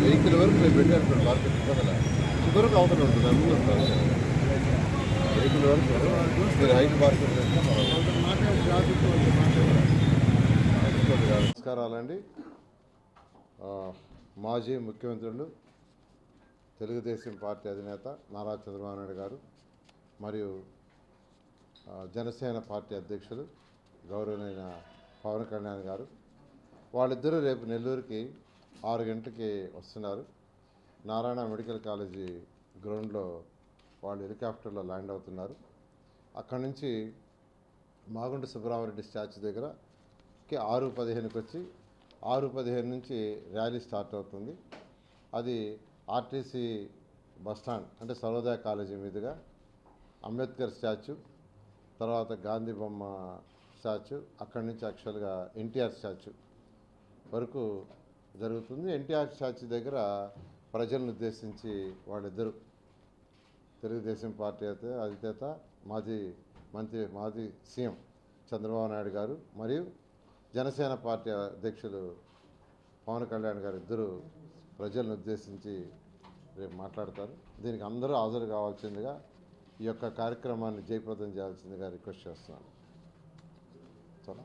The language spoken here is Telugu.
వెహికల్ వరకు మేము పెట్టాను మార్కెట్ ఇదివరకు అవతల ఉంటుంది అన్నీ ఉంటారు వెహికల్ వరకు మీరు హైట్ మార్కెట్ నమస్కారాలండి. మాజీ ముఖ్యమంత్రులు తెలుగుదేశం పార్టీ అధినేత నారా చంద్రబాబు నాయుడు గారు మరియు జనసేన పార్టీ అధ్యక్షులు గౌరవనీయ పవన్ కళ్యాణ్ గారు వాళ్ళిద్దరూ రేపు నెల్లూరుకి 6 గంటలకి వస్తున్నారు. నారాయణ మెడికల్ కాలేజీ గ్రౌండ్లో వాళ్ళు హెలికాప్టర్లో ల్యాండ్ అవుతున్నారు. అక్కడి నుంచి మాగుంట సుబ్రహ్మణ్యరెడ్డి స్టాచ్యూ దగ్గరకి 6:15కి వచ్చి 6:15 నుంచి ర్యాలీ స్టార్ట్ అవుతుంది. అది ఆర్టీసీ బస్టాండ్ అంటే సర్వోదయ కాలేజీ మీదుగా అంబేద్కర్ స్టాచ్యూ, తర్వాత గాంధీ బొమ్మ స్టాచ్యూ, అక్కడి నుంచి యాక్చువల్గా ఎన్టీఆర్ స్టాచ్యూ వరకు జరుగుతుంది. ఎన్టీఆర్ స్టాచ్యూ దగ్గర ప్రజలను ఉద్దేశించి వాళ్ళిద్దరూ తెలుగుదేశం పార్టీ అధినేత మాజీ సీఎం చంద్రబాబు నాయుడు గారు మరియు జనసేన పార్టీ అధ్యక్షులు పవన్ కళ్యాణ్ గారు ఇద్దరు ప్రజలను ఉద్దేశించి రేపు మాట్లాడతారు. దీనికి అందరూ హాజరు కావాల్సిందిగా ఈ యొక్క కార్యక్రమాన్ని జయప్రదం చేయాల్సిందిగా రిక్వెస్ట్ చేస్తున్నాను. చాలా